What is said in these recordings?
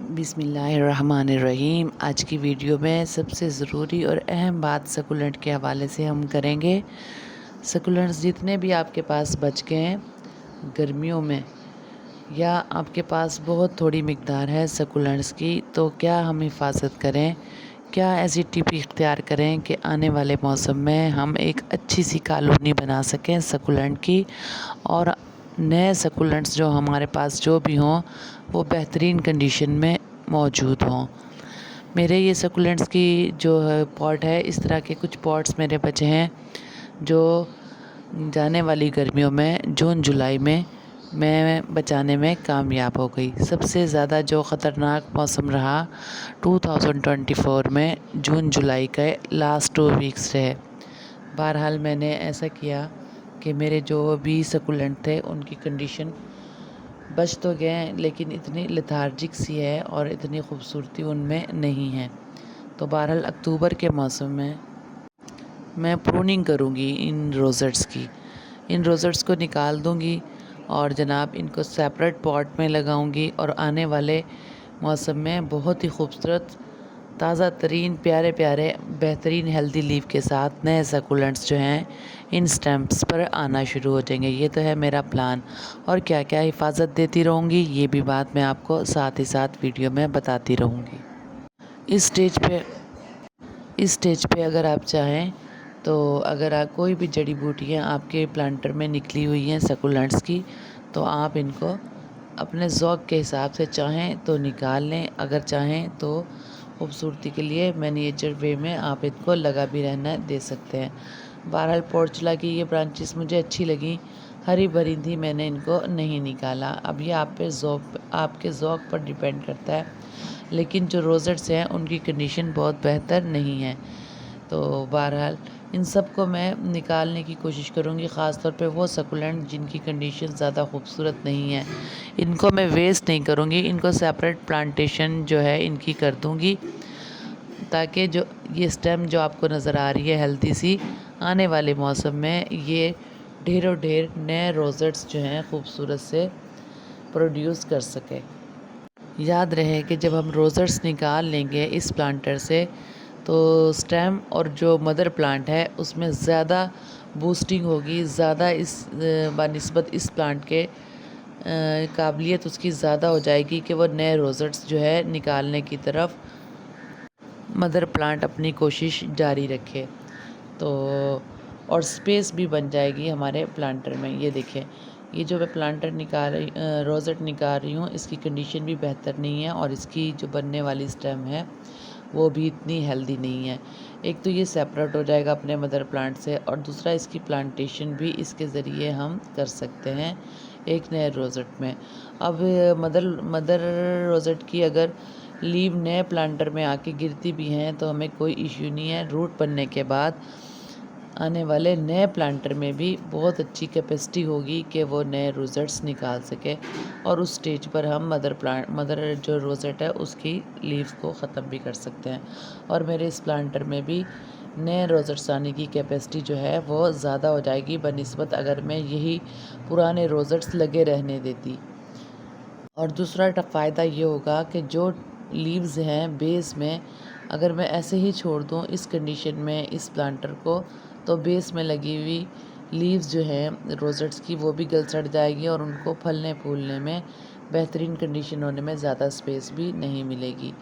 बिस्मिल्लाहिर्रहमानिर्रहीम। आज की वीडियो में सबसे ज़रूरी और अहम बात सकुलेंट के हवाले से हम करेंगे। सकुलेंट्स जितने भी आपके पास बच गए हैं गर्मियों में, या आपके पास बहुत थोड़ी मिकदार है सकुलेंट्स की, तो क्या हम हिफाजत करें, क्या ऐसी टिप इख्तियार करें कि आने वाले मौसम में हम एक अच्छी सी कॉलोनी बना सकें सकुलेंट की, और नए सकुलेंट्स जो हमारे पास जो भी हों वो बेहतरीन कंडीशन में मौजूद हों। मेरे ये सकुलेंट्स की जो है पॉट है, इस तरह के कुछ पॉट्स मेरे बचे हैं जो जाने वाली गर्मियों में जून जुलाई में मैं बचाने में कामयाब हो गई। सबसे ज़्यादा जो ख़तरनाक मौसम रहा 2024 में जून जुलाई के लास्ट 2 वीक्स रहे। बहरहाल मैंने ऐसा किया कि मेरे जो भी सकुलेंट थे उनकी कंडीशन बच तो गए, लेकिन इतनी लेथार्जिक सी है और इतनी खूबसूरती उनमें नहीं है। तो बहरहाल अक्टूबर के मौसम में मैं प्रूनिंग करूँगी इन रोज़ेट्स की। इन रोज़ेट्स को निकाल दूँगी और जनाब इनको सेपरेट पॉट में लगाऊँगी, और आने वाले मौसम में बहुत ही खूबसूरत ताज़ा तरीन प्यारे प्यारे बेहतरीन हेल्दी लीव के साथ नए सकुलेंट्स जो हैं इन स्टैम्प्स पर आना शुरू हो जाएंगे। ये तो है मेरा प्लान, और क्या क्या हिफाजत देती रहूँगी ये भी बात मैं आपको साथ ही साथ वीडियो में बताती रहूँगी। इस स्टेज पे अगर आप चाहें तो अगर आप कोई भी जड़ी बूटियाँ आपके प्लांटर में निकली हुई हैं सकुलेंट्स की, तो आप इनको अपने ज़ौक़ के हिसाब से चाहें तो निकाल लें, अगर चाहें तो खूबसूरती के लिए मिनिएचर वे में आप इनको लगा भी रहना दे सकते हैं। बहरहाल पोर्चुला की ये ब्रांचेस मुझे अच्छी लगी, हरी भरी थी, मैंने इनको नहीं निकाला। अब ये आपके ज़ौक़ पर डिपेंड करता है, लेकिन जो रोज़ेट्स हैं उनकी कंडीशन बहुत बेहतर नहीं है। तो बहरहाल इन सब को मैं निकालने की कोशिश करूँगी, ख़ास तौर पे वो सकुलेंट जिनकी कंडीशन ज़्यादा खूबसूरत नहीं है। इनको मैं वेस्ट नहीं करूँगी, इनको सेपरेट प्लांटेशन जो है इनकी कर दूँगी, ताकि जो ये स्टेम जो आपको नज़र आ रही है हेल्दी सी, आने वाले मौसम में ये ढेरों ढेर नए रोज़ेट्स जो हैं खूबसूरत से प्रोड्यूस कर सके। याद रहे कि जब हम रोज़ेट्स निकाल लेंगे इस प्लांटर से, तो स्टेम और जो मदर प्लांट है उसमें ज़्यादा बूस्टिंग होगी, ज़्यादा इस बनिस्बत इस प्लांट के काबिलियत उसकी ज़्यादा हो जाएगी कि वो नए रोज़ेट्स जो है निकालने की तरफ मदर प्लांट अपनी कोशिश जारी रखे। तो और स्पेस भी बन जाएगी हमारे प्लांटर में। ये देखें, ये जो मैं प्लांटर रोज़ेट निकाल रही हूँ, इसकी कंडीशन भी बेहतर नहीं है, और इसकी जो बनने वाली स्टेम है वो भी इतनी हेल्दी नहीं है। एक तो ये सेपरेट हो जाएगा अपने मदर प्लांट से, और दूसरा इसकी प्लांटेशन भी इसके ज़रिए हम कर सकते हैं एक नए रोज़ेट में। अब मदर रोज़ेट की अगर लीव नए प्लांटर में आके गिरती भी हैं तो हमें कोई इश्यू नहीं है। रूट बनने के बाद आने वाले नए प्लांटर में भी बहुत अच्छी कैपेसिटी होगी कि वो नए रोज़ेट्स निकाल सके, और उस स्टेज पर हम मदर जो रोज़ेट है उसकी लीव्स को ख़त्म भी कर सकते हैं। और मेरे इस प्लांटर में भी नए रोज़ेट्स आने की कैपेसिटी जो है वो ज़्यादा हो जाएगी बनिस्बत अगर मैं यही पुराने रोज़ेट्स लगे रहने देती। और दूसरा फ़ायदा ये होगा कि जो लीव्स हैं बेस में, अगर मैं ऐसे ही छोड़ दूँ इस कंडीशन में इस प्लांटर को, तो बेस में लगी हुई लीव्स जो हैं रोज़ेट्स की वो भी गल सड़ जाएगी, और उनको फलने फूलने में बेहतरीन कंडीशन होने में ज़्यादा स्पेस भी नहीं मिलेगी।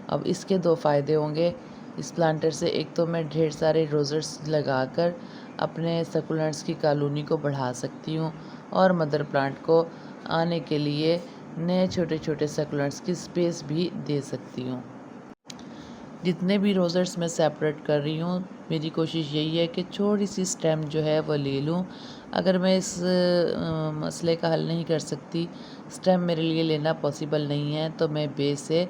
अब इसके 2 फ़ायदे होंगे इस प्लांटर से। एक तो मैं ढेर सारे रोज़ेट्स लगाकर अपने सकुलेंट्स की कॉलोनी को बढ़ा सकती हूँ, और मदर प्लांट को आने के लिए नए छोटे छोटे सकुलेंट्स की स्पेस भी दे सकती हूँ। जितने भी रोज़ेट्स मैं सेपरेट कर रही हूँ, मेरी कोशिश यही है कि छोटी सी स्टेम जो है वो ले लूँ। अगर मैं इस मसले का हल नहीं कर सकती, स्टेम मेरे लिए लेना पॉसिबल नहीं है, तो मैं बेस से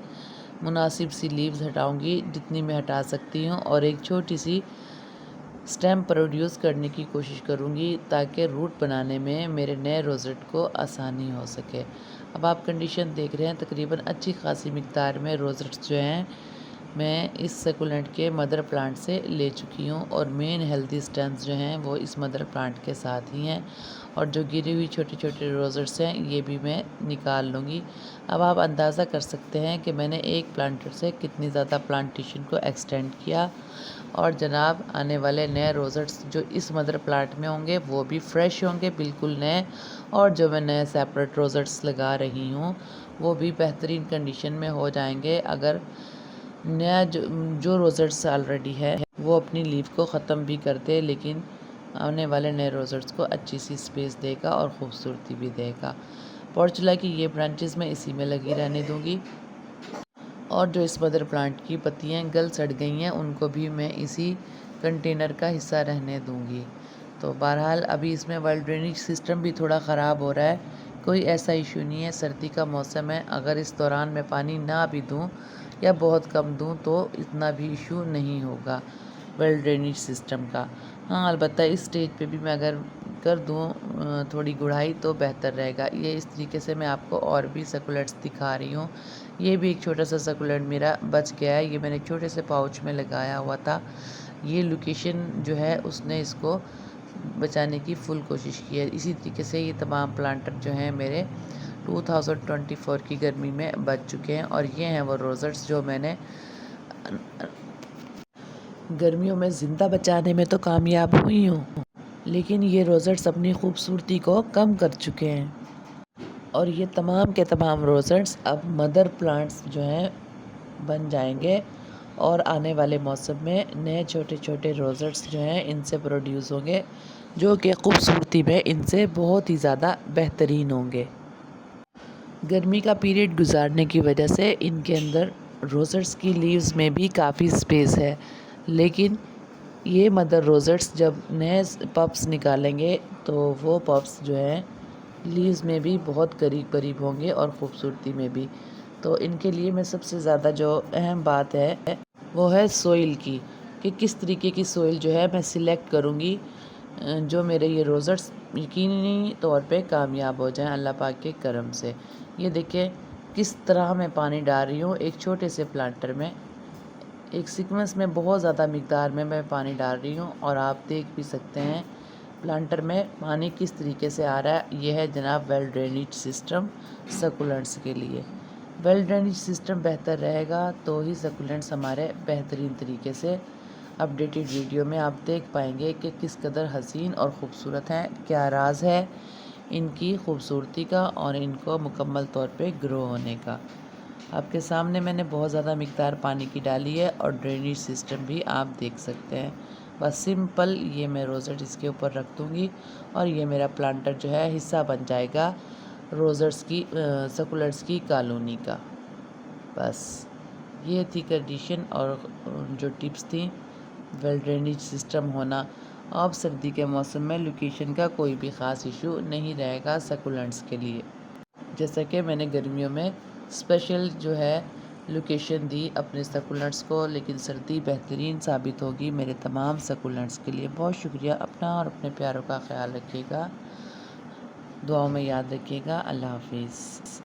मुनासिब सी लीव्स हटाऊँगी जितनी मैं हटा सकती हूँ, और एक छोटी सी स्टेम प्रोड्यूस करने की कोशिश करूँगी ताकि रूट बनाने में मेरे नए रोज़ेट को आसानी हो सके। अब आप कंडीशन देख रहे हैं, तकरीबन अच्छी खासी मिकदार में रोज़ेट्स जो हैं मैं इस सकुलेंट के मदर प्लांट से ले चुकी हूँ, और मेन हेल्दी स्टेम्स जो हैं वो इस मदर प्लांट के साथ ही हैं, और जो गिरी हुई छोटे छोटे रोज़र्स हैं ये भी मैं निकाल लूँगी। अब आप अंदाज़ा कर सकते हैं कि मैंने एक प्लांटर से कितनी ज़्यादा प्लांटेशन को एक्सटेंड किया। और जनाब आने वाले नए रोज़र्स जो इस मदर प्लांट में होंगे वो भी फ्रेश होंगे, बिल्कुल नए। और जो मैं नए सेपरेट रोज़र्स लगा रही हूँ वो भी बेहतरीन कंडीशन में हो जाएंगे अगर नया जो रोज़र्स ऑलरेडी है वो अपनी लीव को ख़त्म भी कर दे, लेकिन आने वाले नए रोज़र्स को अच्छी सी स्पेस देगा और ख़ूबसूरती भी देगा। पोर्चुला की ये ब्रांचेस मैं इसी में लगी रहने दूँगी। और जो इस मदर प्लांट की पत्तियाँ गल सड़ गई हैं उनको भी मैं इसी कंटेनर का हिस्सा रहने दूँगी। तो बहरहाल अभी इसमें वेल ड्रेनेज सिस्टम भी थोड़ा ख़राब हो रहा है। कोई ऐसा इशू नहीं है, सर्दी का मौसम है, अगर इस दौरान मैं पानी ना भी दूँ या बहुत कम दूँ तो इतना भी इशू नहीं होगा वेल ड्रेनेज सिस्टम का। हाँ, अलबत्ता इस स्टेज पे भी मैं अगर कर दूँ थोड़ी गुड़ाई तो बेहतर रहेगा। ये इस तरीके से मैं आपको और भी सकुलेंट्स दिखा रही हूँ। ये भी एक छोटा सा सकुलेंट मेरा बच गया है, ये मैंने एक छोटे से पाउच में लगाया हुआ था। ये लोकेशन जो है उसने इसको बचाने की फुल कोशिश की है। इसी तरीके से ये तमाम प्लांटर जो हैं मेरे 2024 की गर्मी में बच चुके हैं। और ये हैं वो रोज़र्स जो मैंने गर्मियों में ज़िंदा बचाने में तो कामयाब हुई हूँ, लेकिन ये रोज़र्स अपनी खूबसूरती को कम कर चुके हैं। और ये तमाम के तमाम रोज़र्स अब मदर प्लांट्स जो हैं बन जाएंगे और आने वाले मौसम में नए छोटे छोटे रोज़र्स जो हैं इनसे प्रोड्यूस होंगे, जो कि खूबसूरती में इनसे बहुत ही ज़्यादा बेहतरीन होंगे। गर्मी का पीरियड गुजारने की वजह से इनके अंदर रोज़र्स की लीव्स में भी काफ़ी स्पेस है, लेकिन ये मदर रोज़र्स जब नए पप्स निकालेंगे तो वो पप्स जो हैं लीव्स में भी बहुत करीब करीब होंगे और ख़ूबसूरती में भी। तो इनके लिए मैं सबसे ज़्यादा जो अहम बात है वो है सोइल की, कि किस तरीके की सोइल जो है मैं सिलेक्ट करूँगी जो मेरे ये रोज़र्स यकीनी तौर पे कामयाब हो जाएं अल्लाह पाक के करम से। ये देखिए किस तरह मैं पानी डाल रही हूँ एक छोटे से प्लांटर में, एक सीक्वेंस में बहुत ज़्यादा मिकदार में मैं पानी डाल रही हूँ। और आप देख भी सकते हैं प्लांटर में पानी किस तरीके से आ रहा है। ये है जनाब वेल ड्रेनेज सिस्टम सकुलेंट्स के लिए। वेल ड्रेनेज सिस्टम बेहतर रहेगा तो ही सकुलेंट्स हमारे बेहतरीन तरीके से अपडेटेड वीडियो में आप देख पाएंगे कि किस कदर हसीन और ख़ूबसूरत हैं, क्या राज है इनकी खूबसूरती का और इनको मुकम्मल तौर पे ग्रो होने का। आपके सामने मैंने बहुत ज़्यादा मिकदार पानी की डाली है और ड्रेनेज सिस्टम भी आप देख सकते हैं। बस सिंपल ये मैं रोज़र्स इसके ऊपर रख दूँगी और ये मेरा प्लांटर जो है हिस्सा बन जाएगा रोज़र्स की सकुलेंट्स की कॉलोनी का। बस ये थी कंडीशन और जो टिप्स थी वेल ड्रेनेज सिस्टम होना। अब सर्दी के मौसम में लोकेशन का कोई भी ख़ास इशू नहीं रहेगा सकुलेंट्स के लिए, जैसा कि मैंने गर्मियों में स्पेशल जो है लोकेशन दी अपने सकुलेंट्स को, लेकिन सर्दी बेहतरीन साबित होगी मेरे तमाम सकुलेंट्स के लिए। बहुत शुक्रिया। अपना और अपने प्यारों का ख्याल रखिएगा, दुआओं में याद रखिएगा। अल्लाह हाफिज़।